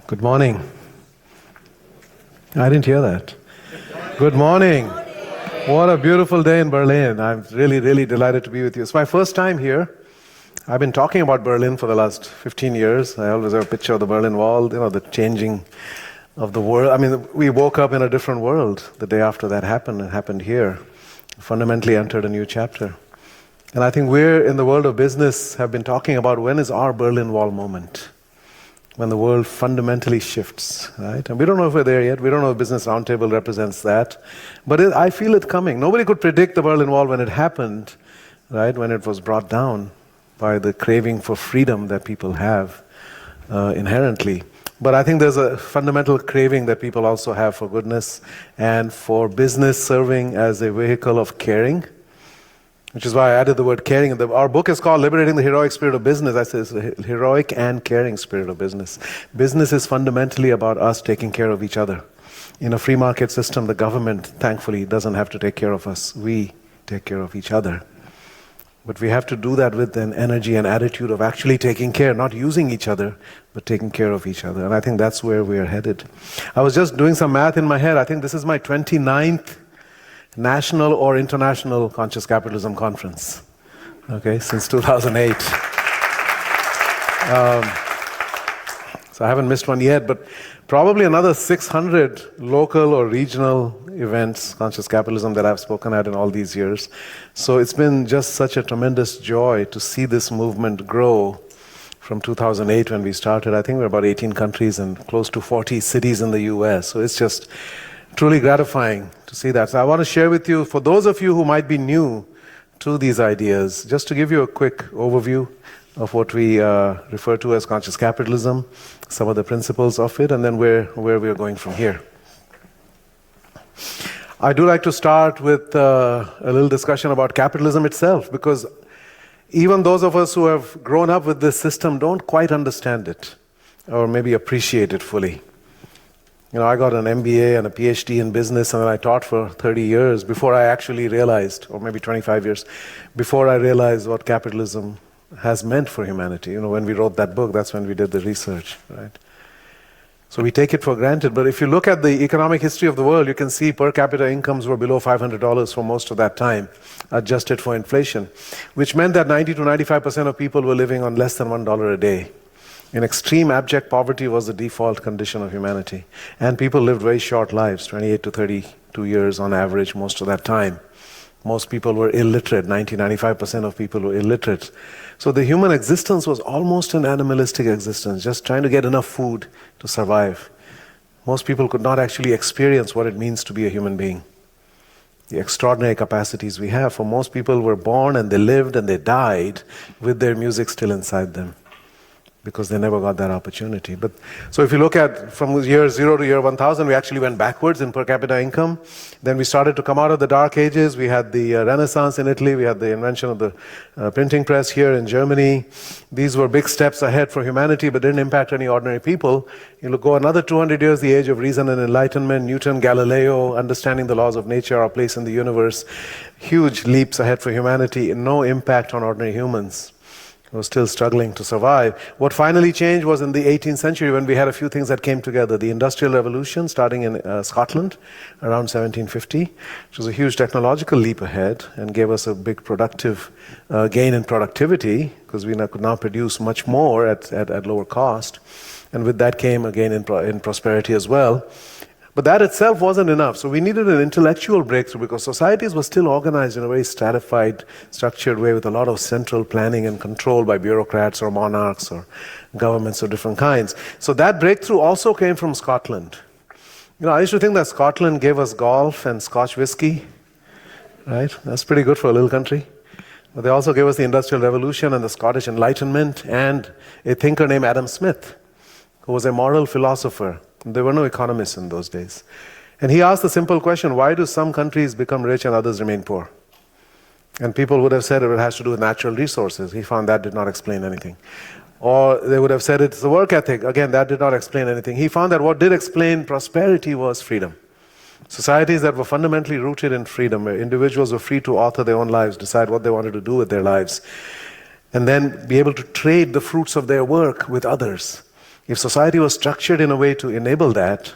Good morning. I didn't hear that. Good morning. What a beautiful day in Berlin. I'm really, really delighted to be with you. It's my first time here. I've been talking about Berlin for the last 15 years. I always have a picture of the Berlin Wall, the changing of the world. I mean, we woke up in a different world the day after that happened. It happened here. Fundamentally entered a new chapter. And I think we're in the world of business have been talking about when is our Berlin Wall moment, when the world fundamentally shifts, right? And we don't know if we're there yet. We don't know if Business Roundtable represents that. But I feel it coming. Nobody could predict the Berlin Wall when it happened, right? When it was brought down by the craving for freedom that people have inherently. But I think there's a fundamental craving that people also have for goodness and for business serving as a vehicle of caring, which is why I added the word caring. Our book is called Liberating the Heroic Spirit of Business. I say it's the heroic and caring spirit of business. Business is fundamentally about us taking care of each other. In a free market system, the government, thankfully, doesn't have to take care of us. We take care of each other. But we have to do that with an energy and attitude of actually taking care, not using each other, but taking care of each other. And I think that's where we are headed. I was just doing some math in my head. I think this is my 29th National or International Conscious Capitalism Conference, okay, since 2008. So I haven't missed one yet, but probably another 600 local or regional events, Conscious Capitalism, that I've spoken at in all these years. So it's been just such a tremendous joy to see this movement grow from 2008 when we started. I think we're about 18 countries and close to 40 cities in the US. So it's just truly gratifying to see that. So I want to share with you, for those of you who might be new to these ideas, just to give you a quick overview of what we refer to as conscious capitalism, some of the principles of it, and then where we are going from here. I do like to start with a little discussion about capitalism itself, because even those of us who have grown up with this system don't quite understand it, or maybe appreciate it fully. You know, I got an MBA and a PhD in business, and then I taught for 30 years before I actually realized, or maybe 25 years, before I realized what capitalism has meant for humanity. You know, when we wrote that book, that's when we did the research, right? So we take it for granted, but if you look at the economic history of the world, you can see per capita incomes were below $500 for most of that time, adjusted for inflation, which meant that 90 to 95% of people were living on less than $1 a day. In extreme abject poverty was the default condition of humanity. And people lived very short lives, 28 to 32 years on average most of that time. Most people were illiterate, 95% of people were illiterate. So the human existence was almost an animalistic existence, just trying to get enough food to survive. Most people could not actually experience what it means to be a human being. The extraordinary capacities we have. For most people were born and they lived and they died with their music still inside them, because they never got that opportunity. But so if you look at from year 0 to year 1000, we actually went backwards in per capita income. Then we started to come out of the dark ages. We had the Renaissance in Italy. We had the invention of the printing press here in Germany. These were big steps ahead for humanity, but didn't impact any ordinary people. You go another 200 years, the age of reason and enlightenment, Newton, Galileo, understanding the laws of nature, our place in the universe. Huge leaps ahead for humanity, and no impact on ordinary humans. Was still struggling to survive. What finally changed was in the 18th century when we had a few things that came together. The Industrial Revolution, starting in Scotland around 1750, which was a huge technological leap ahead and gave us a big productive gain in productivity, because we could now produce much more at lower cost. And with that came a gain in prosperity as well. But that itself wasn't enough. So we needed an intellectual breakthrough, because societies were still organized in a very stratified, structured way with a lot of central planning and control by bureaucrats or monarchs or governments of different kinds. So that breakthrough also came from Scotland. You know, I used to think that Scotland gave us golf and Scotch whiskey, right? That's pretty good for a little country. But they also gave us the Industrial Revolution and the Scottish Enlightenment and a thinker named Adam Smith, who was a moral philosopher. There were no economists in those days. And he asked the simple question, why do some countries become rich and others remain poor? And people would have said it has to do with natural resources. He found that did not explain anything. Or they would have said it's the work ethic. Again, that did not explain anything. He found that what did explain prosperity was freedom. Societies that were fundamentally rooted in freedom, where individuals were free to author their own lives, decide what they wanted to do with their lives, and then be able to trade the fruits of their work with others. If society was structured in a way to enable that,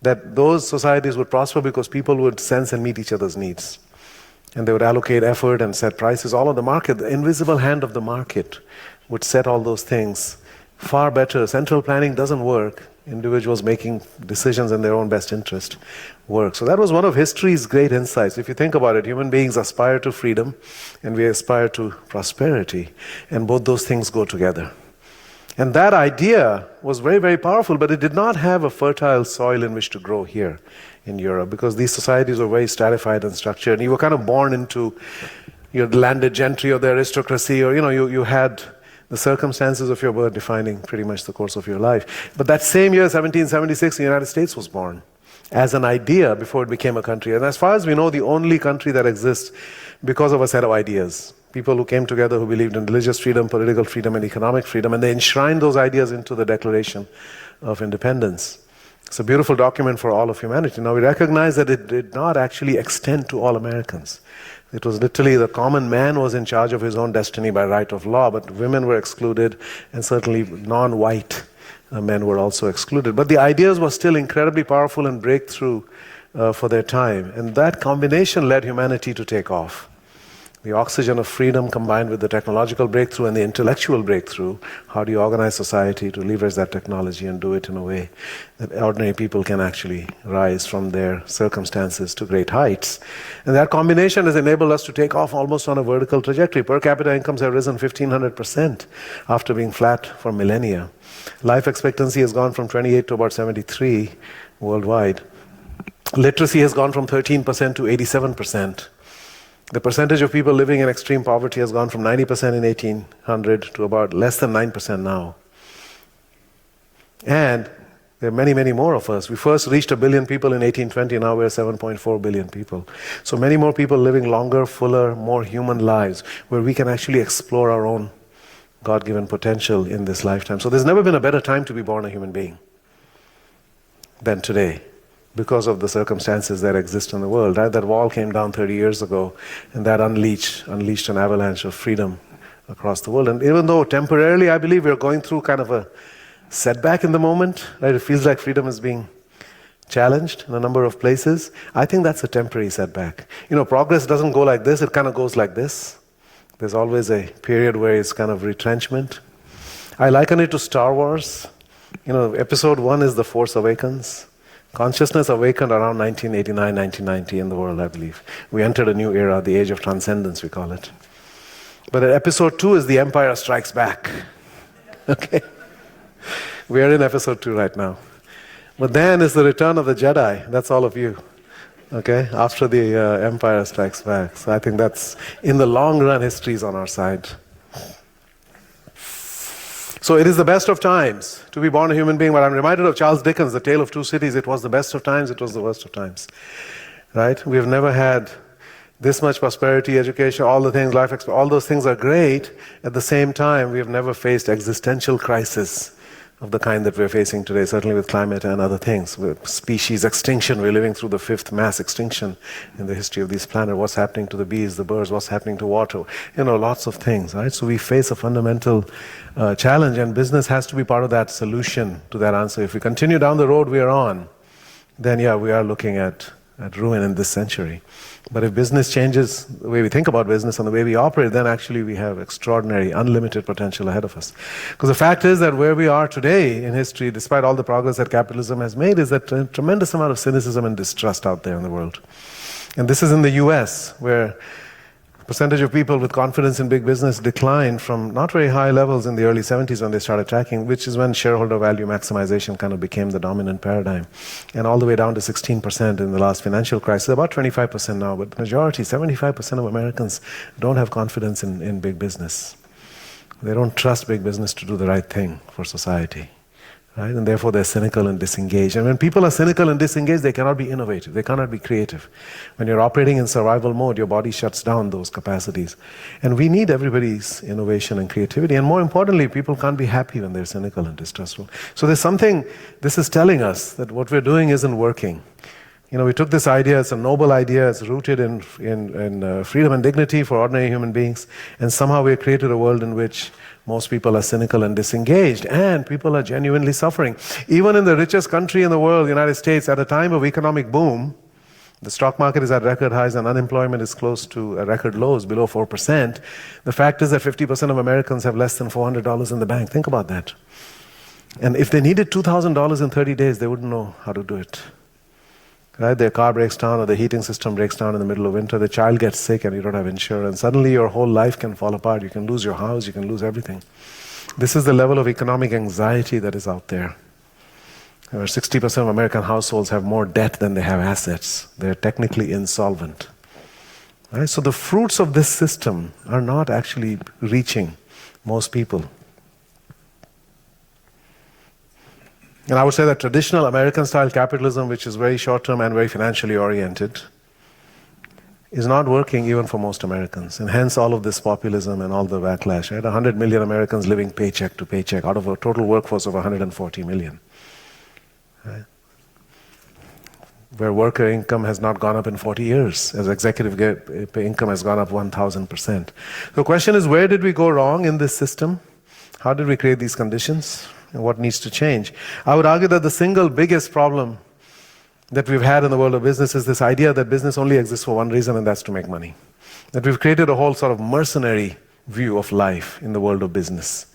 that those societies would prosper because people would sense and meet each other's needs. And they would allocate effort and set prices. All of the market, the invisible hand of the market would set all those things far better. Central planning doesn't work. Individuals making decisions in their own best interest work. So that was one of history's great insights. If you think about it, human beings aspire to freedom and we aspire to prosperity. And both those things go together. And that idea was very, very powerful, but it did not have a fertile soil in which to grow here in Europe, because these societies were very stratified and structured. And you were kind of born into your landed gentry or the aristocracy, or you had the circumstances of your birth defining pretty much the course of your life. But that same year, 1776, the United States was born as an idea before it became a country. And as far as we know, the only country that exists because of a set of ideas. People who came together who believed in religious freedom, political freedom, and economic freedom, and they enshrined those ideas into the Declaration of Independence. It's a beautiful document for all of humanity. Now we recognize that it did not actually extend to all Americans. It was literally the common man was in charge of his own destiny by right of law, but women were excluded, and certainly non-white men were also excluded. But the ideas were still incredibly powerful and breakthrough for their time. And that combination led humanity to take off. The oxygen of freedom combined with the technological breakthrough and the intellectual breakthrough. How do you organize society to leverage that technology and do it in a way that ordinary people can actually rise from their circumstances to great heights? And that combination has enabled us to take off almost on a vertical trajectory. Per capita incomes have risen 1,500% after being flat for millennia. Life expectancy has gone from 28 to about 73 worldwide. Literacy has gone from 13% to 87%. The percentage of people living in extreme poverty has gone from 90% in 1800 to about less than 9% now. And there are many, many more of us. We first reached 1 billion people in 1820, now we're 7.4 billion people. So many more people living longer, fuller, more human lives, where we can actually explore our own God-given potential in this lifetime. So there's never been a better time to be born a human being than today, because of the circumstances that exist in the world. Right? That wall came down 30 years ago, and that unleashed an avalanche of freedom across the world. And even though temporarily, I believe we're going through kind of a setback in the moment, right? It feels like freedom is being challenged in a number of places. I think that's a temporary setback. Progress doesn't go like this, it kind of goes like this. There's always a period where it's kind of retrenchment. I liken it to Star Wars. Episode 1 is The Force Awakens. Consciousness awakened around 1989, 1990 in the world, I believe. We entered a new era, the age of transcendence, we call it. But episode 2 is The Empire Strikes Back. Okay? We are in episode 2 right now. But then is the return of the Jedi. That's all of you. Okay? After the Empire Strikes Back. So I think that's, in the long run, history is on our side. So it is the best of times to be born a human being, but I'm reminded of Charles Dickens, The Tale of Two Cities. It was the best of times, it was the worst of times. Right? We have never had this much prosperity, education, all the things, life experience, all those things are great. At the same time, we have never faced existential crisis of the kind that we're facing today, certainly with climate and other things. With species extinction, we're living through the 5th mass extinction in the history of this planet. What's happening to the bees, the birds, what's happening to water, lots of things, right? So we face a fundamental challenge, and business has to be part of that solution to that answer. If we continue down the road we are on, then we are looking at ruin in this century. But if business changes the way we think about business and the way we operate, then actually we have extraordinary, unlimited potential ahead of us. Because the fact is that where we are today in history, despite all the progress that capitalism has made, is that a tremendous amount of cynicism and distrust out there in the world. And this is in the US, where the percentage of people with confidence in big business declined from not very high levels in the early 70s when they started tracking, which is when shareholder value maximization kind of became the dominant paradigm, and all the way down to 16% in the last financial crisis, about 25% now, but the majority, 75% of Americans don't have confidence in big business. They don't trust big business to do the right thing for society. Right? And therefore they're cynical and disengaged. And when people are cynical and disengaged, they cannot be innovative, they cannot be creative. When you're operating in survival mode, your body shuts down those capacities. And we need everybody's innovation and creativity. And more importantly, people can't be happy when they're cynical and distrustful. So there's something, this is telling us that what we're doing isn't working. We took this idea, it's a noble idea, it's rooted in freedom and dignity for ordinary human beings, and somehow we created a world in which most people are cynical and disengaged, and people are genuinely suffering. Even in the richest country in the world, the United States, at a time of economic boom, the stock market is at record highs and unemployment is close to record lows, below 4%. The fact is that 50% of Americans have less than $400 in the bank. Think about that. And if they needed $2,000 in 30 days, they wouldn't know how to do it. Right? Their car breaks down or the heating system breaks down in the middle of winter, the child gets sick and you don't have insurance. Suddenly your whole life can fall apart. You can lose your house, you can lose everything. This is the level of economic anxiety that is out there. Where 60% of American households have more debt than they have assets. They're technically insolvent. Right? So the fruits of this system are not actually reaching most people. And I would say that traditional American-style capitalism, which is very short-term and very financially oriented, is not working even for most Americans. And hence all of this populism and all the backlash. Right? 100 million Americans living paycheck to paycheck out of a total workforce of 140 million. Right? Where worker income has not gone up in 40 years, as executive income has gone up 1,000%. The question is, where did we go wrong in this system? How did we create these conditions? And what needs to change? I would argue that the single biggest problem that we've had in the world of business is this idea that business only exists for one reason, and that's to make money. That we've created a whole sort of mercenary view of life in the world of business.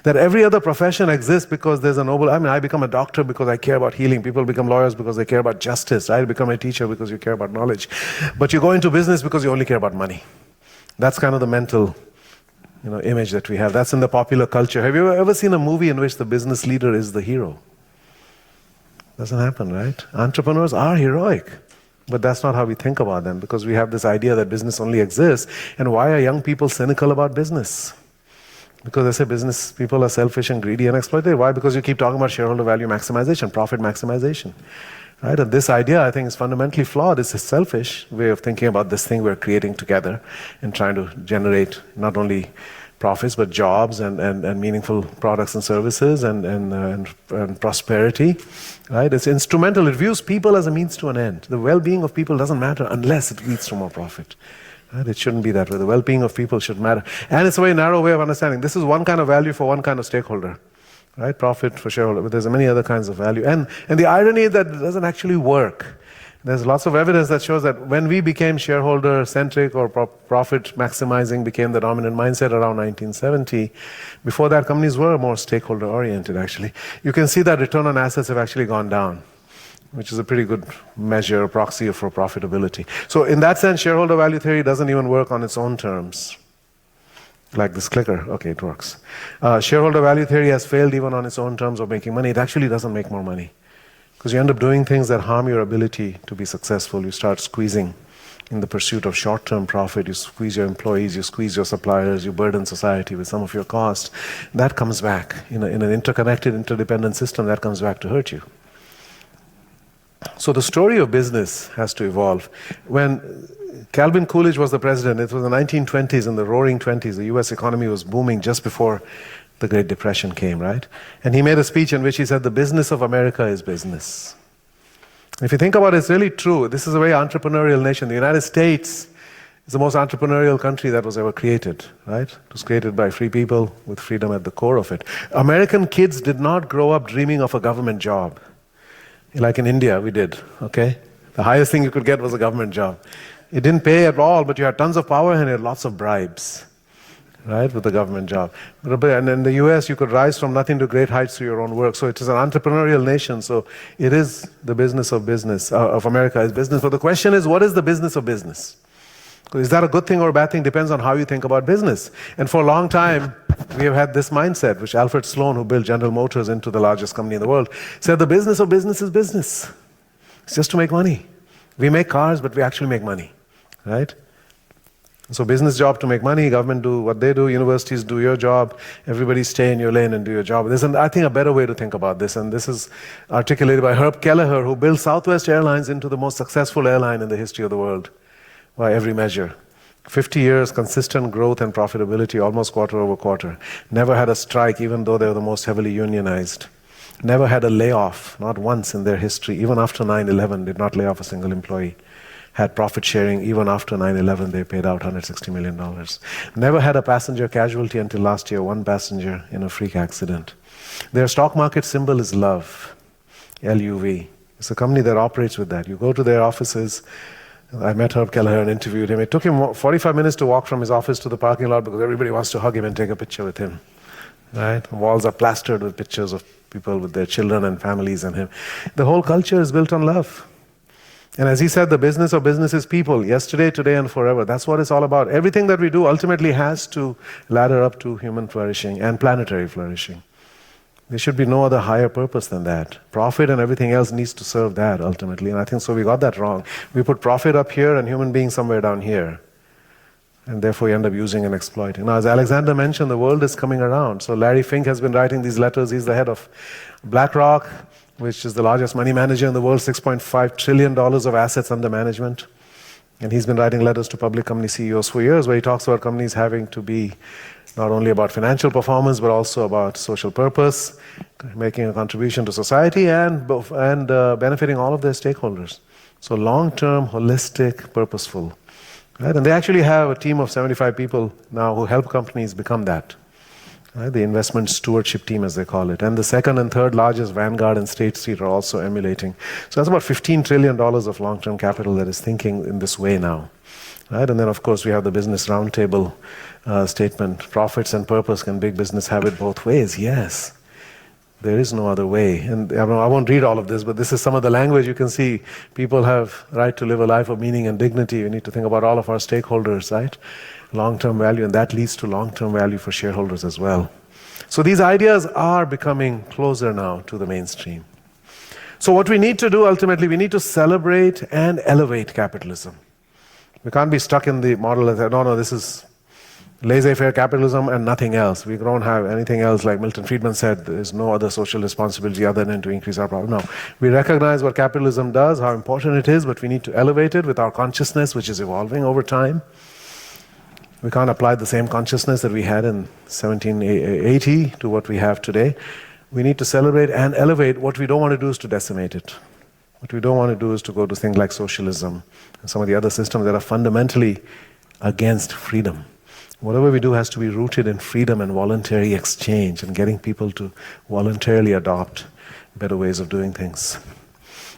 That every other profession exists because there's a noble, I become a doctor because I care about healing. People become lawyers because they care about justice. I become a teacher because you care about knowledge. But you go into business because you only care about money. That's kind of the mental image that we have. That's in the popular culture. Have you ever seen a movie in which the business leader is the hero? Doesn't happen, right? Entrepreneurs are heroic, but that's not how we think about them, because we have this idea that business only exists. And why are young people cynical about business? Because they say business people are selfish and greedy and exploitative. Why? Because you keep talking about shareholder value maximization, profit maximization. Right? And this idea, I think, is fundamentally flawed. It's a selfish way of thinking about this thing we're creating together and trying to generate not only profits, but jobs and meaningful products and services and prosperity. Right? It's instrumental. It views people as a means to an end. The well-being of people doesn't matter unless it leads to more profit. Right? It shouldn't be that way. The well-being of people should matter. And it's a very narrow way of understanding. This is one kind of value for one kind of stakeholder. Right? Profit for shareholder, but there's many other kinds of value. And the irony is that it doesn't actually work. There's lots of evidence that shows that when we became shareholder-centric or profit maximizing became the dominant mindset around 1970, before that companies were more stakeholder-oriented actually. You can see that return on assets have actually gone down, which is a pretty good measure, proxy for profitability. So in that sense, shareholder value theory doesn't even work on its own terms. Like this clicker, okay, it works. Shareholder value theory has failed even on its own terms of making money. It actually doesn't make more money. Because you end up doing things that harm your ability to be successful. You start squeezing in the pursuit of short-term profit. You squeeze your employees, you squeeze your suppliers, you burden society with some of your costs. That comes back. In an interconnected, interdependent system, that comes back to hurt you. So the story of business has to evolve. When Calvin Coolidge was the president, it was the 1920s, in the roaring 20s, the US economy was booming just before the Great Depression came, right? And he made a speech in which he said, the business of America is business. If you think about it, it's really true. This is a very entrepreneurial nation. The United States is the most entrepreneurial country that was ever created, right? It was created by free people with freedom at the core of it. American kids did not grow up dreaming of a government job. Like in India, we did, okay? The highest thing you could get was a government job. It didn't pay at all, but you had tons of power and you had lots of bribes, right, with the government job. And in the US, you could rise from nothing to great heights through your own work. So it is an entrepreneurial nation. So it is the business of business, of America is business. But the question is, what is the business of business? Is that a good thing or a bad thing? Depends on how you think about business. And for a long time, we have had this mindset, which Alfred Sloan, who built General Motors into the largest company in the world, said the business of business is business. It's just to make money. We make cars, but we actually make money. Right? So business job to make money, government do what they do, universities do your job, everybody stay in your lane and do your job. There's, I think, a better way to think about this, and this is articulated by Herb Kelleher, who built Southwest Airlines into the most successful airline in the history of the world, by every measure. 50 years, consistent growth and profitability, almost quarter over quarter. Never had a strike, even though they were the most heavily unionized. Never had a layoff, not once in their history. Even after 9/11, did not lay off a single employee. Had profit sharing. Even after 9/11, they paid out $160 million. Never had a passenger casualty until last year, one passenger in a freak accident. Their stock market symbol is LOVE, LUV. It's a company that operates with that. You go to their offices. I met Herb Kelleher and interviewed him. It took him 45 minutes to walk from his office to the parking lot because everybody wants to hug him and take a picture with him. Right? The walls are plastered with pictures of people with their children and families and him. The whole culture is built on love. And as he said, the business of business is people, yesterday, today, and forever. That's what it's all about. Everything that we do ultimately has to ladder up to human flourishing and planetary flourishing. There should be no other higher purpose than that. Profit and everything else needs to serve that ultimately. And I think so we got that wrong. We put profit up here and human beings somewhere down here. And therefore you end up using and exploiting. Now, as Alexander mentioned, the world is coming around. So Larry Fink has been writing these letters. He's the head of BlackRock, which is the largest money manager in the world, $6.5 trillion of assets under management. And he's been writing letters to public company CEOs for years where he talks about companies having to be not only about financial performance, but also about social purpose, making a contribution to society and benefiting all of their stakeholders. So long-term, holistic, purposeful. Right? And they actually have a team of 75 people now who help companies become that. Right? The investment stewardship team, as they call it. And the second and third largest, Vanguard and State Street, are also emulating. So that's about $15 trillion of long-term capital that is thinking in this way now. Right? And then, of course, we have the Business Roundtable statement, profits and purpose, can big business have it both ways? Yes. There is no other way. And I won't read all of this, but this is some of the language you can see. People have right to live a life of meaning and dignity. We need to think about all of our stakeholders, right? Long-term value, and that leads to long-term value for shareholders as well. So these ideas are becoming closer now to the mainstream. So what we need to do ultimately, we need to celebrate and elevate capitalism. We can't be stuck in the model and say, no, this is laissez-faire capitalism and nothing else. We don't have anything else. Like Milton Friedman said, there is no other social responsibility other than to increase our profit. No, we recognize what capitalism does, how important it is, but we need to elevate it with our consciousness, which is evolving over time. We can't apply the same consciousness that we had in 1780 to what we have today. We need to celebrate and elevate. What we don't want to do is to decimate it. What we don't want to do is to go to things like socialism and some of the other systems that are fundamentally against freedom. Whatever we do has to be rooted in freedom and voluntary exchange and getting people to voluntarily adopt better ways of doing things.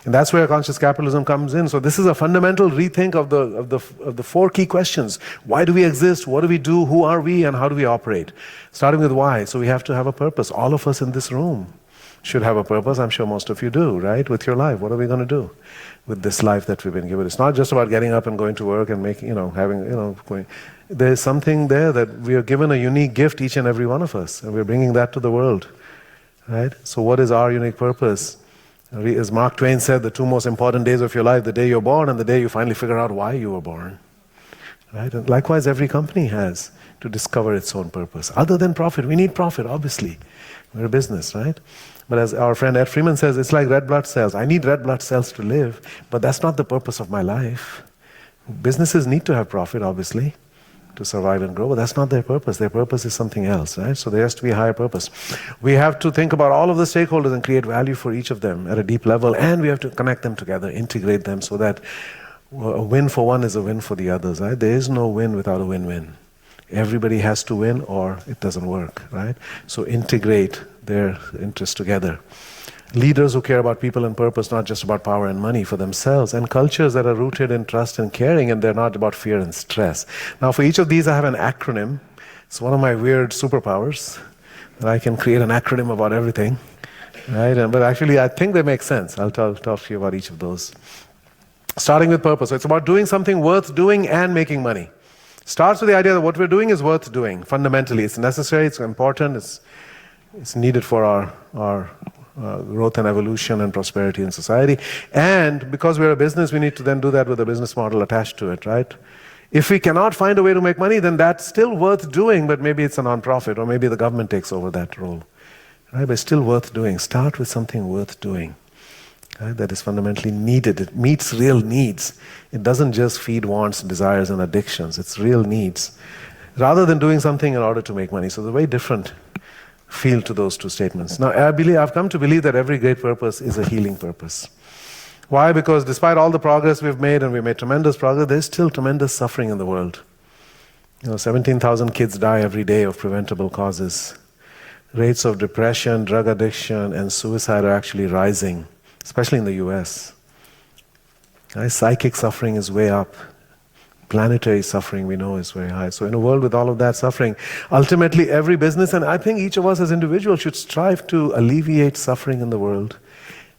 And that's where conscious capitalism comes in. So this is a fundamental rethink of the four key questions. Why do we exist? What do we do? Who are we? And how do we operate? Starting with why. So we have to have a purpose. All of us in this room should have a purpose. I'm sure most of you do, right? With your life. What are we going to do with this life that we've been given? It's not just about getting up and going to work and making, going. There's something there that we are given a unique gift, each and every one of us, and we're bringing that to the world, right? So what is our unique purpose? As Mark Twain said, the two most important days of your life, the day you're born and the day you finally figure out why you were born, right? And likewise, every company has to discover its own purpose. Other than profit, we need profit, obviously. We're a business, right? But as our friend Ed Freeman says, it's like red blood cells. I need red blood cells to live, but that's not the purpose of my life. Businesses need to have profit, obviously, to survive and grow, but that's not their purpose. Their purpose is something else, right? So there has to be a higher purpose. We have to think about all of the stakeholders and create value for each of them at a deep level, and we have to connect them together, integrate them so that a win for one is a win for the others, right? There is no win without a win-win. Everybody has to win or it doesn't work, right? So integrate their interests together. Leaders who care about people and purpose, not just about power and money for themselves, and cultures that are rooted in trust and caring, and they're not about fear and stress. Now, for each of these, I have an acronym. It's one of my weird superpowers, that I can create an acronym about everything, right? But actually, I think they make sense. I'll talk to you about each of those. Starting with purpose. So it's about doing something worth doing and making money. Starts with the idea that what we're doing is worth doing. Fundamentally, it's necessary, it's important, it's needed for our growth and evolution and prosperity in society. And because we're a business, we need to then do that with a business model attached to it, right? If we cannot find a way to make money, then that's still worth doing, but maybe it's a non-profit, or maybe the government takes over that role, right? But it's still worth doing. Start with something worth doing, right? That is fundamentally needed. It meets real needs. It doesn't just feed wants, desires, and addictions. It's real needs, rather than doing something in order to make money. So they're very different feel to those two statements. Now, I've come to believe that every great purpose is a healing purpose. Why? Because despite all the progress we've made, and we've made tremendous progress, there's still tremendous suffering in the world. 17,000 kids die every day of preventable causes. Rates of depression, drug addiction, and suicide are actually rising, especially in the US. Psychic suffering is way up. Planetary suffering, we know, is very high. So in a world with all of that suffering, ultimately every business, and I think each of us as individuals should strive to alleviate suffering in the world,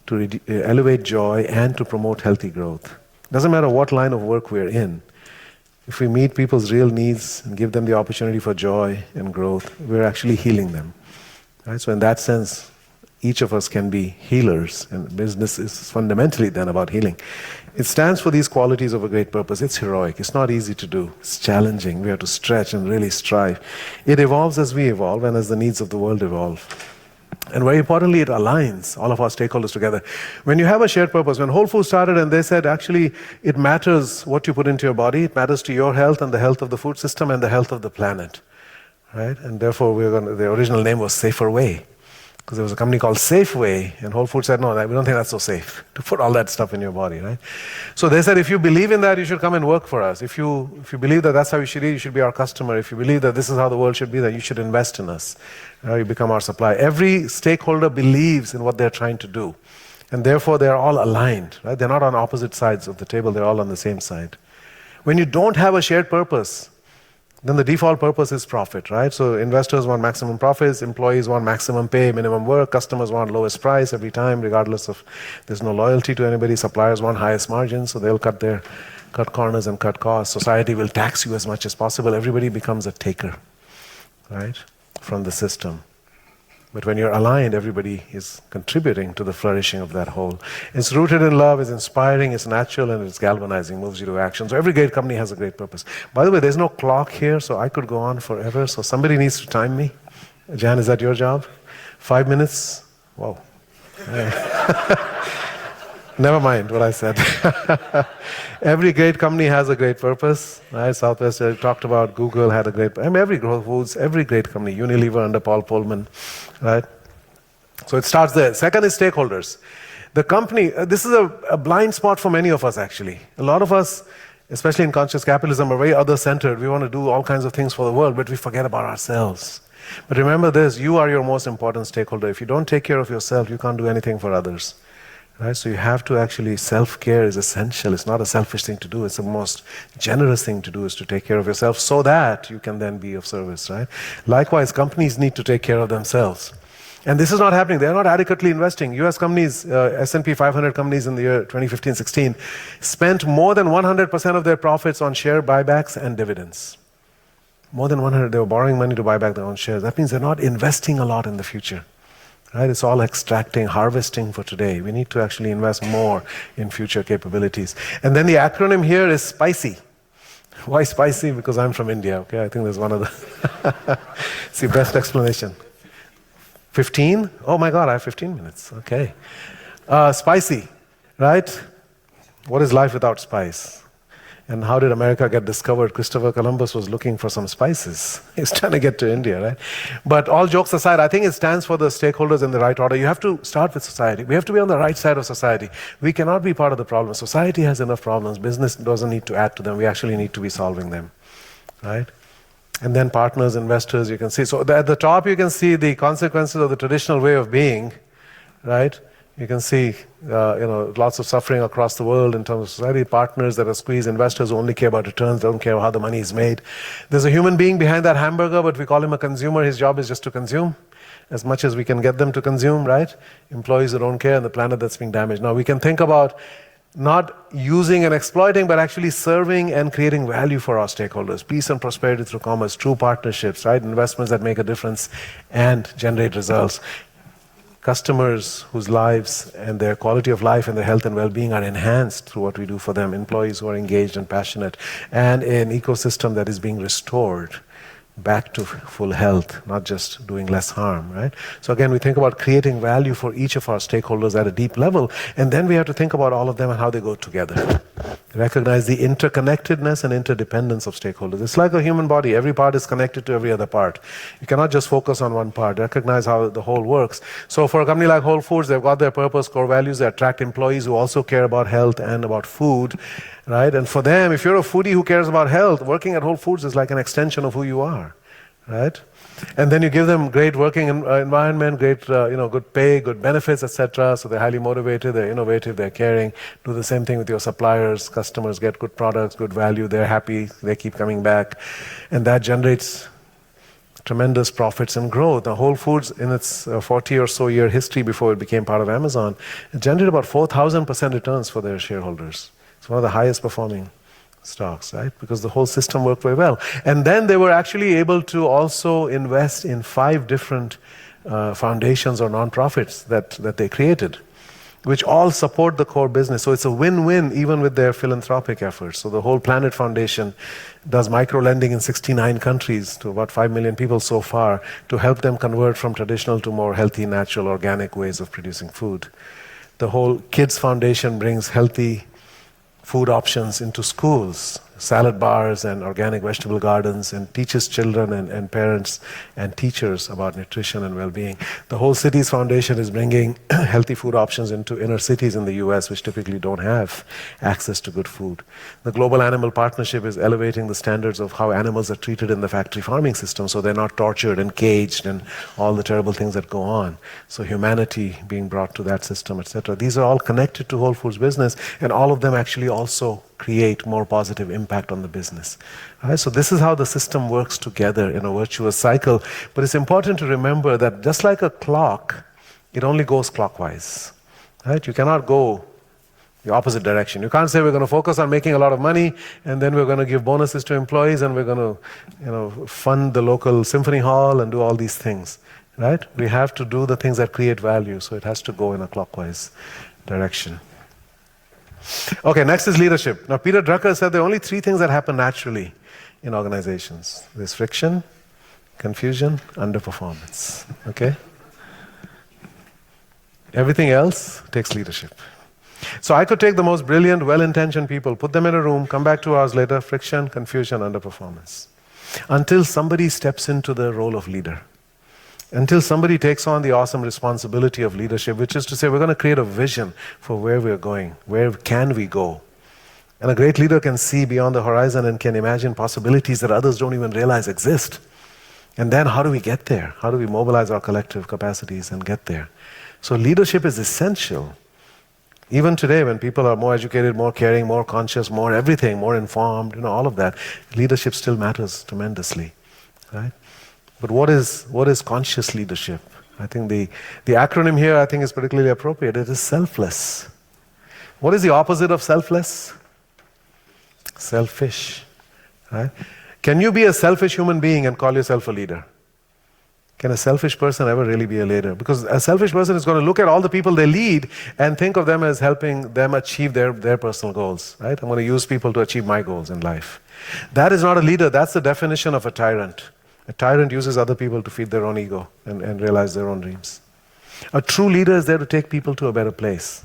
to elevate joy, and to promote healthy growth. Doesn't matter what line of work we're in. If we meet people's real needs and give them the opportunity for joy and growth, we're actually healing them. Right? So in that sense, each of us can be healers, and business is fundamentally then about healing. It stands for these qualities of a great purpose. It's heroic. It's not easy to do. It's challenging. We have to stretch and really strive. It evolves as we evolve and as the needs of the world evolve. And very importantly, it aligns all of our stakeholders together. When you have a shared purpose, when Whole Foods started and they said, actually, it matters what you put into your body, it matters to your health and the health of the food system and the health of the planet. Right? And therefore, the original name was Safer Way. Because there was a company called Safeway, and Whole Foods said, no, we don't think that's so safe to put all that stuff in your body, right? So they said, if you believe in that, you should come and work for us. If you believe that that's how you should eat, you should be our customer. If you believe that this is how the world should be, then you should invest in us. You become our supplier. Every stakeholder believes in what they're trying to do. And therefore, they're all aligned, right? They're not on opposite sides of the table. They're all on the same side. When you don't have a shared purpose, then the default purpose is profit, right? So investors want maximum profits, employees want maximum pay, minimum work, customers want lowest price every time, regardless of there's no loyalty to anybody. Suppliers want highest margins, so they'll cut corners and cut costs. Society will tax you as much as possible. Everybody becomes a taker, right, from the system. But when you're aligned, everybody is contributing to the flourishing of that whole. It's rooted in love, it's inspiring, it's natural, and it's galvanizing, moves you to action. So every great company has a great purpose. By the way, there's no clock here, so I could go on forever. So somebody needs to time me. Jan, is that your job? 5 minutes? Whoa. Never mind what I said. Every great company has a great purpose. Right? Southwest talked about Google had a great. Every Whole Foods, every great company. Unilever under Paul Pullman, right? So it starts there. Second is stakeholders. The company. This is a blind spot for many of us actually. A lot of us, especially in conscious capitalism, are very other-centered. We want to do all kinds of things for the world, but we forget about ourselves. But remember this: you are your most important stakeholder. If you don't take care of yourself, you can't do anything for others. Right? So you have to actually, self-care is essential. It's not a selfish thing to do. It's the most generous thing to do, is to take care of yourself so that you can then be of service. Right? Likewise, companies need to take care of themselves. And this is not happening. They're not adequately investing. US companies, S&P 500 companies in the year 2015-16 spent more than 100% of their profits on share buybacks and dividends. More than 100. They were borrowing money to buy back their own shares. That means they're not investing a lot in the future. Right? It's all extracting, harvesting for today. We need to actually invest more in future capabilities. And then the acronym here is SPICY. Why SPICY? Because I'm from India. Okay, I think there's one of the. It's the best explanation. 15? Oh my God, I have 15 minutes. Okay. SPICY, right? What is life without spice? And how did America get discovered? Christopher Columbus was looking for some spices. He's trying to get to India, right? But all jokes aside, I think it stands for the stakeholders in the right order. You have to start with society. We have to be on the right side of society. We cannot be part of the problem. Society has enough problems. Business doesn't need to add to them. We actually need to be solving them, right? And then partners, investors, you can see. So at the top, you can see the consequences of the traditional way of being, right? You can see, lots of suffering across the world in terms of society, partners that are squeezed, investors who only care about returns, don't care how the money is made. There's a human being behind that hamburger, but we call him a consumer. His job is just to consume as much as we can get them to consume, right? Employees who don't care, and the planet that's being damaged. Now, we can think about not using and exploiting, but actually serving and creating value for our stakeholders. Peace and prosperity through commerce, true partnerships, right? Investments that make a difference and generate results. Customers whose lives and their quality of life and their health and well-being are enhanced through what we do for them. Employees who are engaged and passionate. And an ecosystem that is being restored back to full health, not just doing less harm, right? So again, we think about creating value for each of our stakeholders at a deep level, and then we have to think about all of them and how they go together. Recognize the interconnectedness and interdependence of stakeholders. It's like a human body. Every part is connected to every other part. You cannot just focus on one part. Recognize how the whole works. So for a company like Whole Foods, they've got their purpose, core values. They attract employees who also care about health and about food, right? And for them, if you're a foodie who cares about health, working at Whole Foods is like an extension of who you are, right? And then you give them great working environment, great, good pay, good benefits, etc. So they're highly motivated, they're innovative, they're caring. Do the same thing with your suppliers. Customers get good products, good value. They're happy. They keep coming back, and that generates tremendous profits and growth. Now, Whole Foods, in its 40 or so year history before it became part of Amazon, it generated about 4,000% returns for their shareholders. It's one of the highest performing stocks, right? Because the whole system worked very well. And then they were actually able to also invest in 5 different foundations or non-profits that they created, which all support the core business. So it's a win-win even with their philanthropic efforts. So the whole Planet Foundation does micro-lending in 69 countries to about 5 million people so far to help them convert from traditional to more healthy, natural, organic ways of producing food. The whole Kids Foundation brings healthy food options into schools, salad bars and organic vegetable gardens, and teaches children and parents and teachers about nutrition and well-being. The whole Cities Foundation is bringing healthy food options into inner cities in the US, which typically don't have access to good food. The Global Animal Partnership is elevating the standards of how animals are treated in the factory farming system, so they're not tortured and caged and all the terrible things that go on. So humanity being brought to that system, etc. These are all connected to Whole Foods business, and all of them actually also create more positive impact on the business. All right, so this is how the system works together in a virtuous cycle. But it's important to remember that just like a clock, it only goes clockwise. Right? You cannot go the opposite direction. You can't say we're going to focus on making a lot of money and then we're going to give bonuses to employees and we're going to fund the local symphony hall and do all these things. Right? We have to do the things that create value, so it has to go in a clockwise direction. Okay, next is leadership. Now, Peter Drucker said there are only 3 things that happen naturally in organizations. There's friction, confusion, underperformance. Okay? Everything else takes leadership. So I could take the most brilliant, well-intentioned people, put them in a room, come back 2 hours later, friction, confusion, underperformance. Until somebody steps into the role of leader. Until somebody takes on the awesome responsibility of leadership, which is to say we're going to create a vision for where we're going, where can we go. And a great leader can see beyond the horizon and can imagine possibilities that others don't even realize exist. And then how do we get there? How do we mobilize our collective capacities and get there? So leadership is essential. Even today, when people are more educated, more caring, more conscious, more everything, more informed, all of that, leadership still matters tremendously, right? But what is conscious leadership? I think the acronym here I think is particularly appropriate. It is selfless. What is the opposite of selfless? Selfish. Right? Can you be a selfish human being and call yourself a leader? Can a selfish person ever really be a leader? Because a selfish person is going to look at all the people they lead and think of them as helping them achieve their personal goals. Right? I'm going to use people to achieve my goals in life. That is not a leader. That's the definition of a tyrant. A tyrant uses other people to feed their own ego and realize their own dreams. A true leader is there to take people to a better place.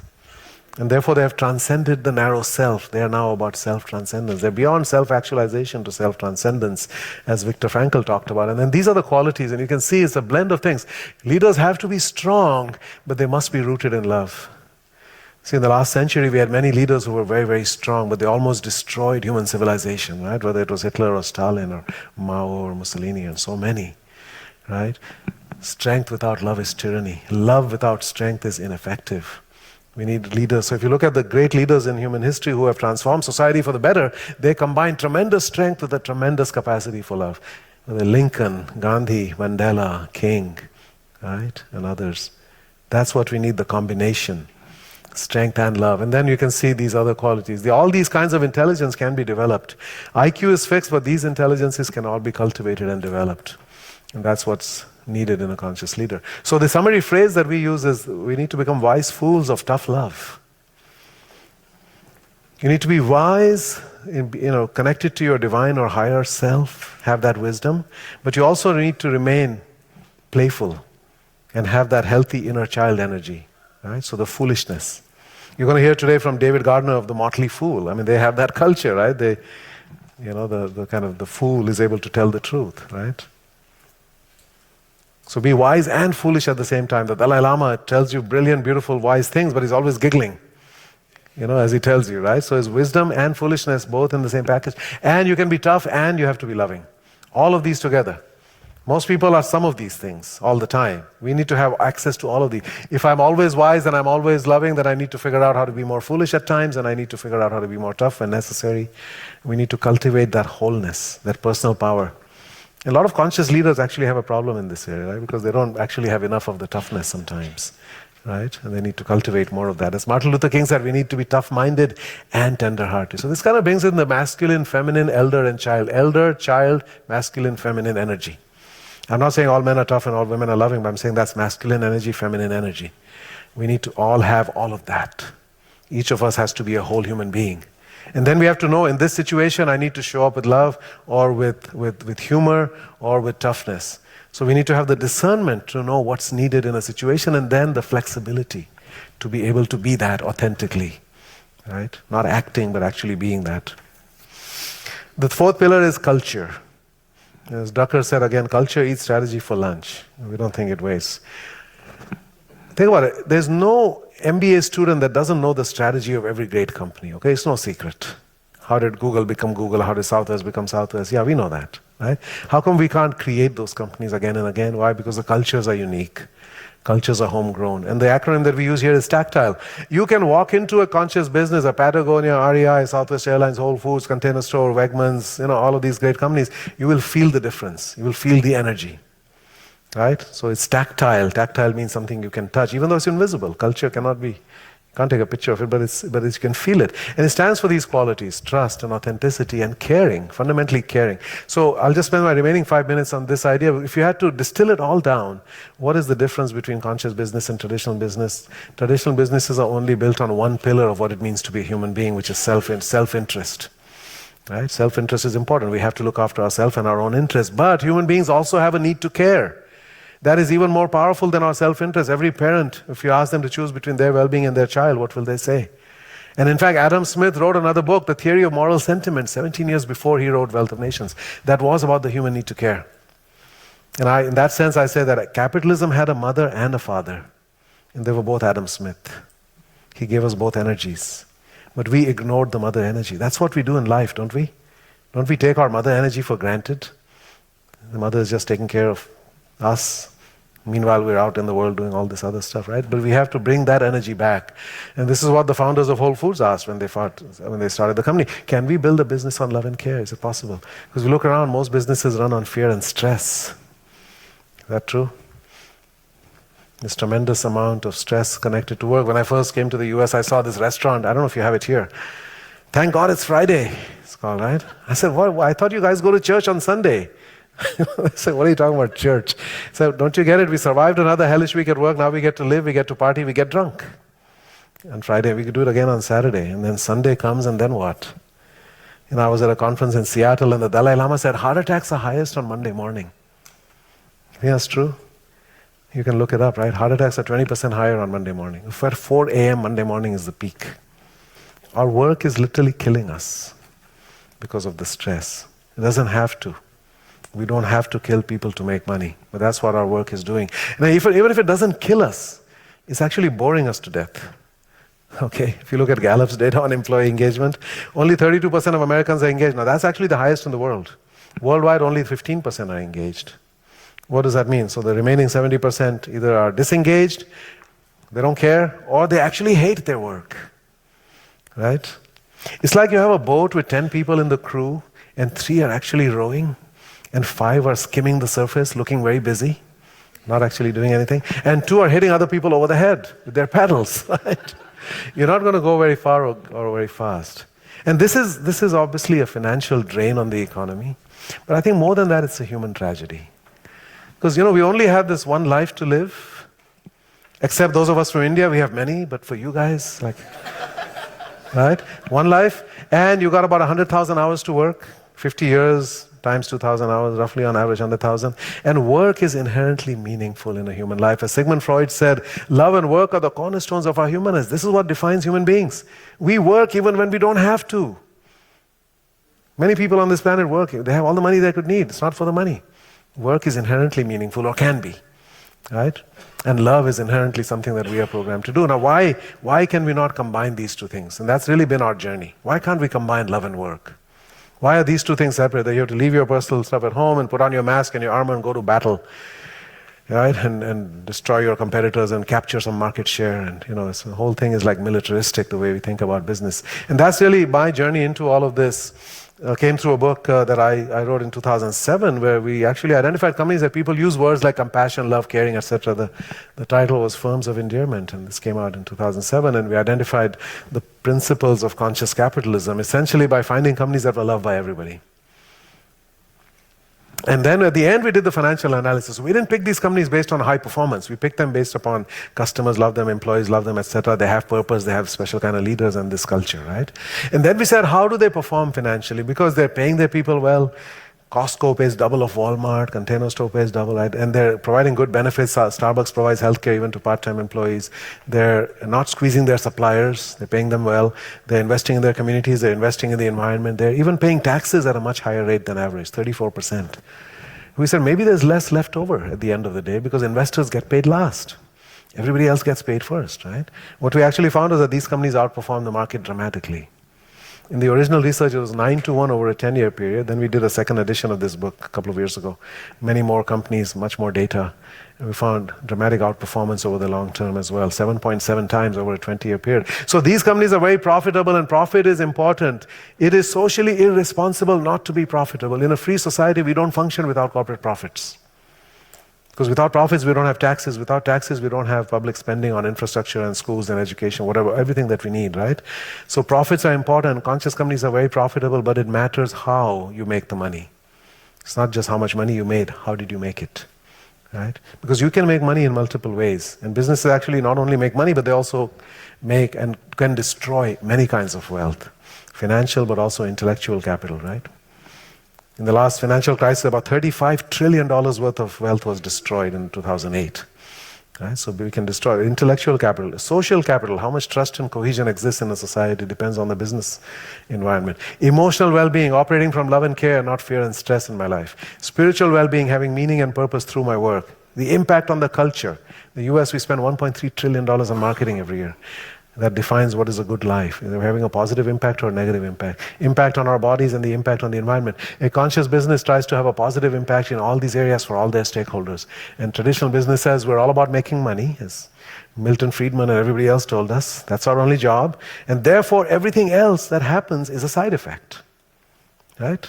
And therefore they have transcended the narrow self. They are now about self-transcendence. They're beyond self-actualization to self-transcendence, as Viktor Frankl talked about. And then these are the qualities, and you can see it's a blend of things. Leaders have to be strong, but they must be rooted in love. See, in the last century, we had many leaders who were very, very strong, but they almost destroyed human civilization, right? Whether it was Hitler or Stalin or Mao or Mussolini and so many, right? Strength without love is tyranny. Love without strength is ineffective. We need leaders. So if you look at the great leaders in human history who have transformed society for the better, they combine tremendous strength with a tremendous capacity for love. Whether Lincoln, Gandhi, Mandela, King, right? And others. That's what we need, the combination. Strength and love. And then you can see these other qualities. All these kinds of intelligence can be developed. IQ is fixed, but these intelligences can all be cultivated and developed. And that's what's needed in a conscious leader. So the summary phrase that we use is, we need to become wise fools of tough love. You need to be wise, connected to your divine or higher self, have that wisdom, but you also need to remain playful and have that healthy inner child energy. Right? So the foolishness. You're going to hear today from David Gardner of the Motley Fool. I mean, they have that culture, right? They, the kind of the fool is able to tell the truth, right? So be wise and foolish at the same time. The Dalai Lama tells you brilliant, beautiful, wise things, but he's always giggling, as he tells you, right? So it's wisdom and foolishness both in the same package. And you can be tough and you have to be loving. All of these together. Most people are some of these things all the time. We need to have access to all of these. If I'm always wise and I'm always loving, then I need to figure out how to be more foolish at times, and I need to figure out how to be more tough when necessary. We need to cultivate that wholeness, that personal power. A lot of conscious leaders actually have a problem in this area, right? Because they don't actually have enough of the toughness sometimes, right? And they need to cultivate more of that. As Martin Luther King said, we need to be tough-minded and tender-hearted. So this kind of brings in the masculine, feminine, elder, and child. Elder, child, masculine, feminine energy. I'm not saying all men are tough and all women are loving, but I'm saying that's masculine energy, feminine energy. We need to all have all of that. Each of us has to be a whole human being. And then we have to know, in this situation, I need to show up with love or with humor or with toughness. So we need to have the discernment to know what's needed in a situation, and then the flexibility to be able to be that authentically, right? Not acting, but actually being that. The fourth pillar is culture. As Ducker said again, culture eats strategy for lunch. We don't think it wastes. Think about it. There's no MBA student that doesn't know the strategy of every great company. Okay, it's no secret. How did Google become Google? How did Southwest become Southwest? Yeah, we know that, right? How come we can't create those companies again and again? Why? Because the cultures are unique. Cultures are homegrown. And the acronym that we use here is tactile. You can walk into a conscious business, a Patagonia, REI, Southwest Airlines, Whole Foods, Container Store, Wegmans, all of these great companies. You will feel the difference. You will feel the energy. Right? So it's tactile. Tactile means something you can touch, even though it's invisible. Culture cannot be, you can't take a picture of it, but you can feel it. And it stands for these qualities: trust and authenticity and caring, fundamentally caring. So I'll just spend my remaining 5 minutes on this idea. If you had to distill it all down, what is the difference between conscious business and traditional business? Traditional businesses are only built on one pillar of what it means to be a human being, which is self-interest. Right? Self-interest is important. We have to look after ourselves and our own interests. But human beings also have a need to care. That is even more powerful than our self-interest. Every parent, if you ask them to choose between their well-being and their child, what will they say? And in fact, Adam Smith wrote another book, The Theory of Moral Sentiment, 17 years before he wrote Wealth of Nations. That was about the human need to care. And in that sense, I say that capitalism had a mother and a father. And they were both Adam Smith. He gave us both energies. But we ignored the mother energy. That's what we do in life, don't we? Don't we take our mother energy for granted? The mother is just taking care of us. Meanwhile, we're out in the world doing all this other stuff, right? But we have to bring that energy back. And this is what the founders of Whole Foods asked when they started the company. Can we build a business on love and care? Is it possible? Because we look around, most businesses run on fear and stress. Is that true? This tremendous amount of stress connected to work. When I first came to the US, I saw this restaurant. I don't know if you have it here. Thank God it's Friday, it's called, right? I said, what? I thought you guys go to church on Sunday. I said, what are you talking about, church? So don't you get it? We survived another hellish week at work. Now we get to live, we get to party, we get drunk. And Friday, we could do it again on Saturday. And then Sunday comes, and then what? I was at a conference in Seattle, and the Dalai Lama said, heart attacks are highest on Monday morning. Yeah, that's true. You can look it up, right? Heart attacks are 20% higher on Monday morning. If at 4 a.m. Monday morning is the peak. Our work is literally killing us because of the stress. It doesn't have to. We don't have to kill people to make money, but that's what our work is doing. And even if it doesn't kill us, it's actually boring us to death. Okay, if you look at Gallup's data on employee engagement, only 32% of Americans are engaged. Now that's actually the highest in the world. Worldwide, only 15% are engaged. What does that mean? So the remaining 70% either are disengaged, they don't care, or they actually hate their work. Right? It's like you have a boat with 10 people in the crew, and 3 are actually rowing, and 5 are skimming the surface, looking very busy, not actually doing anything, and 2 are hitting other people over the head with their paddles. Right? You're not going to go very far or very fast. And this is obviously a financial drain on the economy, but I think more than that, it's a human tragedy. Because, we only have this one life to live, except those of us from India, we have many, but for you guys, right? One life, and you got about 100,000 hours to work, 50 years, times 2,000 hours, roughly on average 100,000. And work is inherently meaningful in a human life. As Sigmund Freud said, love and work are the cornerstones of our humanness. This is what defines human beings. We work even when we don't have to. Many people on this planet work. They have all the money they could need. It's not for the money. Work is inherently meaningful, or can be. Right? And love is inherently something that we are programmed to do. Now, why can we not combine these two things? And that's really been our journey. Why can't we combine love and work? Why are these two things separate? That you have to leave your personal stuff at home and put on your mask and your armor and go to battle, right? And destroy your competitors and capture some market share. And so the whole thing is like militaristic, the way we think about business. And that's really my journey into all of this. Came through a book that I wrote in 2007, where we actually identified companies that people use words like compassion, love, caring, etc. The title was Firms of Endearment, and this came out in 2007, and we identified the principles of conscious capitalism, essentially by finding companies that were loved by everybody. And then at the end, we did the financial analysis. We didn't pick these companies based on high performance. We picked them based upon customers love them, employees love them, etc. They have purpose, they have special kind of leaders and this culture, right? And then we said, how do they perform financially? Because they're paying their people well. Costco pays double of Walmart, Container Store pays double, right? And they're providing good benefits. Starbucks provides healthcare even to part-time employees. They're not squeezing their suppliers. They're paying them well. They're investing in their communities. They're investing in the environment. They're even paying taxes at a much higher rate than average, 34%. We said maybe there's less left over at the end of the day because investors get paid last. Everybody else gets paid first, right? What we actually found is that these companies outperform the market dramatically. In the original research, it was 9-1 over a 10-year period. Then we did a second edition of this book a couple of years ago. Many more companies, much more data. And we found dramatic outperformance over the long term as well, 7.7 times over a 20-year period. So these companies are very profitable, and profit is important. It is socially irresponsible not to be profitable. In a free society, we don't function without corporate profits. Because without profits, we don't have taxes. Without taxes, we don't have public spending on infrastructure and schools and education, whatever, everything that we need, right? So profits are important. Conscious companies are very profitable, but it matters how you make the money. It's not just how much money you made, how did you make it, right? Because you can make money in multiple ways. And businesses actually not only make money, but they also make and can destroy many kinds of wealth. Financial, but also intellectual capital, right? In the last financial crisis, about $35 trillion worth of wealth was destroyed in 2008. Right? So we can destroy intellectual capital. Social capital, how much trust and cohesion exists in a society depends on the business environment. Emotional well-being, operating from love and care, not fear and stress in my life. Spiritual well-being, having meaning and purpose through my work. The impact on the culture. In the US, we spend $1.3 trillion on marketing every year. That defines what is a good life. Either we're having a positive impact or a negative impact. Impact on our bodies and the impact on the environment. A conscious business tries to have a positive impact in all these areas for all their stakeholders. And traditional business says we're all about making money, as Milton Friedman and everybody else told us. That's our only job. And therefore, everything else that happens is a side effect. Right?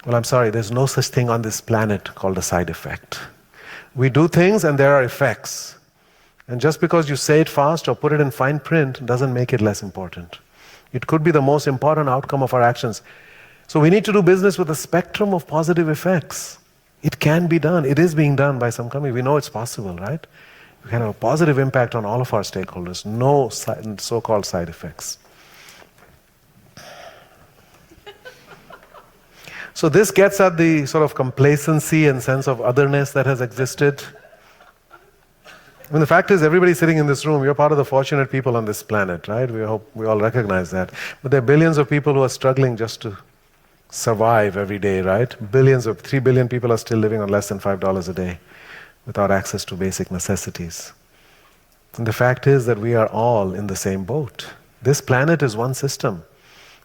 Well, I'm sorry, there's no such thing on this planet called a side effect. We do things and there are effects. And just because you say it fast or put it in fine print doesn't make it less important. It could be the most important outcome of our actions. So we need to do business with a spectrum of positive effects. It can be done. It is being done by some company. We know it's possible, right? We can have a positive impact on all of our stakeholders. No so-called side effects. So this gets at the sort of complacency and sense of otherness that has existed. I mean, the fact is, everybody sitting in this room, you're part of the fortunate people on this planet, right? We hope we all recognize that. But there are billions of people who are struggling just to survive every day, right? 3 billion people are still living on less than $5 a day without access to basic necessities. And the fact is that we are all in the same boat. This planet is one system.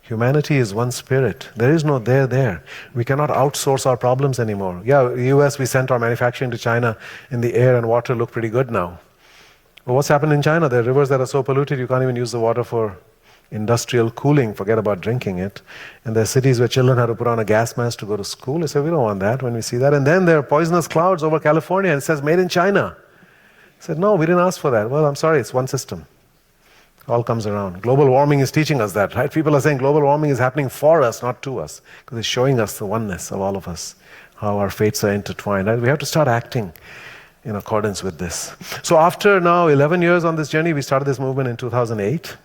Humanity is one spirit. There is no there. We cannot outsource our problems anymore. Yeah, US, we sent our manufacturing to China, and the air and water look pretty good now. But what's happened in China? There are rivers that are so polluted you can't even use the water for industrial cooling, forget about drinking it. And there are cities where children have to put on a gas mask to go to school. They say, we don't want that when we see that. And then there are poisonous clouds over California, and it says, made in China. I said, no, we didn't ask for that. Well, I'm sorry, it's one system. All comes around. Global warming is teaching us that, right? People are saying global warming is happening for us, not to us, because it's showing us the oneness of all of us, how our fates are intertwined. Right? We have to start acting in accordance with this. So after now 11 years on this journey, we started this movement in 2008.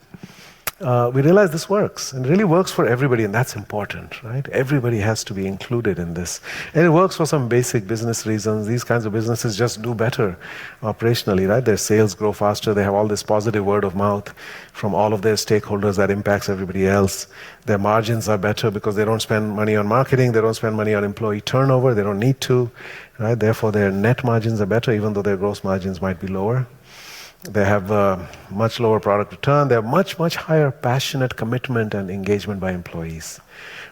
we realize this works, and really works for everybody, and that's important, right? Everybody has to be included in this. And it works for some basic business reasons. These kinds of businesses just do better operationally, right? Their sales grow faster, they have all this positive word of mouth from all of their stakeholders that impacts everybody else. Their margins are better because they don't spend money on marketing, they don't spend money on employee turnover, they don't need to, right? Therefore, their net margins are better, even though their gross margins might be lower. They have much lower product return. They have much, much higher passionate commitment and engagement by employees.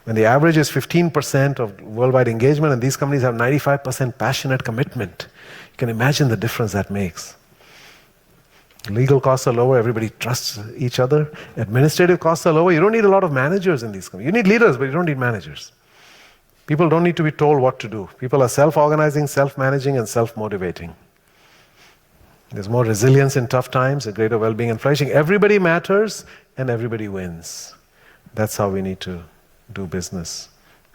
When the average is 15% of worldwide engagement, and these companies have 95% passionate commitment, you can imagine the difference that makes. Legal costs are lower, everybody trusts each other. Administrative costs are lower. You don't need a lot of managers in these companies. You need leaders, but you don't need managers. People don't need to be told what to do. People are self-organizing, self-managing, and self-motivating. There's more resilience in tough times, a greater well-being and flourishing. Everybody matters and everybody wins. That's how we need to do business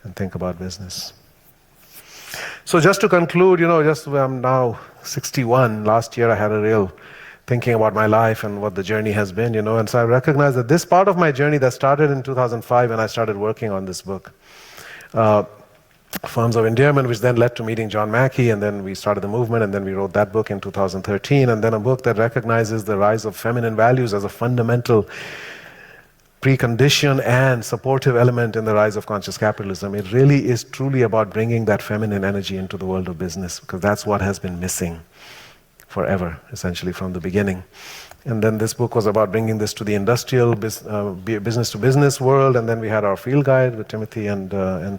and think about business. So just to conclude, I'm now 61. Last year I had a real thinking about my life and what the journey has been, and so I recognize that this part of my journey that started in 2005 when I started working on this book, Forms of Endearment, which then led to meeting John Mackey, and then we started the movement, and then we wrote that book in 2013, and then a book that recognizes the rise of feminine values as a fundamental precondition and supportive element in the rise of conscious capitalism. It really is truly about bringing that feminine energy into the world of business, because that's what has been missing forever, essentially from the beginning. And then this book was about bringing this to the industrial business-to-business world. And then we had our field guide with Timothy and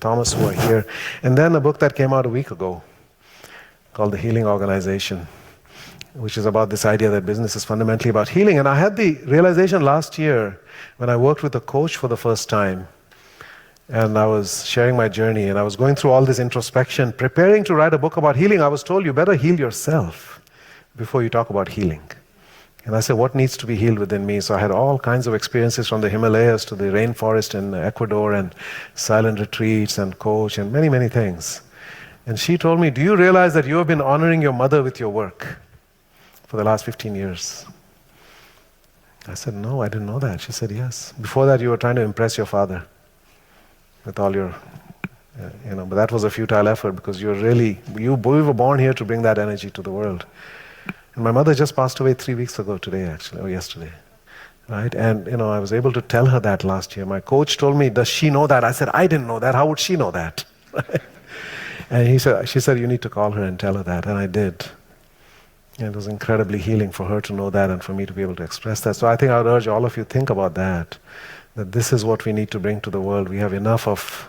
Thomas, who are here. And then a book that came out a week ago called The Healing Organization, which is about this idea that business is fundamentally about healing. And I had the realization last year when I worked with a coach for the first time. And I was sharing my journey, and I was going through all this introspection, preparing to write a book about healing. I was told, you better heal yourself before you talk about healing. And I said, what needs to be healed within me? So I had all kinds of experiences, from the Himalayas to the rainforest in Ecuador and silent retreats and coach and many, many things. And she told me, do you realize that you have been honoring your mother with your work for the last 15 years? I said, no, I didn't know that. She said, yes. Before that, you were trying to impress your father with all your, but that was a futile effort, because we were born here to bring that energy to the world. And my mother just passed away 3 weeks ago today, actually, or yesterday. Right? And, I was able to tell her that last year. My coach told me, does she know that? I said, I didn't know that. How would she know that? And she said, you need to call her and tell her that. And I did. And it was incredibly healing for her to know that and for me to be able to express that. So I think I would urge all of you, think about that this is what we need to bring to the world. We have enough of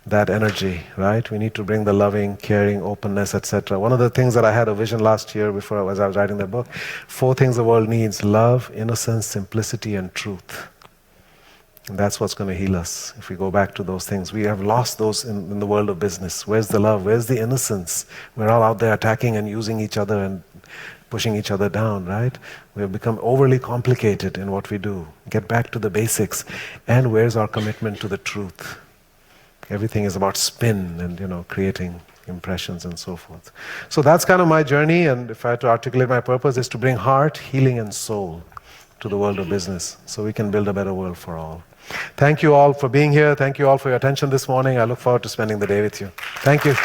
that energy, right? We need to bring the loving, caring, openness, etc. One of the things that I had a vision last year as I was writing the book, 4 things the world needs: love, innocence, simplicity, and truth. And that's what's going to heal us if we go back to those things. We have lost those in the world of business. Where's the love? Where's the innocence? We're all out there attacking and using each other and pushing each other down, right? We have become overly complicated in what we do. Get back to the basics. And where's our commitment to the truth? Everything is about spin and, creating impressions and so forth. So that's kind of my journey, and if I had to articulate my purpose, is to bring heart, healing, and soul to the world of business so we can build a better world for all. Thank you all for being here. Thank you all for your attention this morning. I look forward to spending the day with you. Thank you.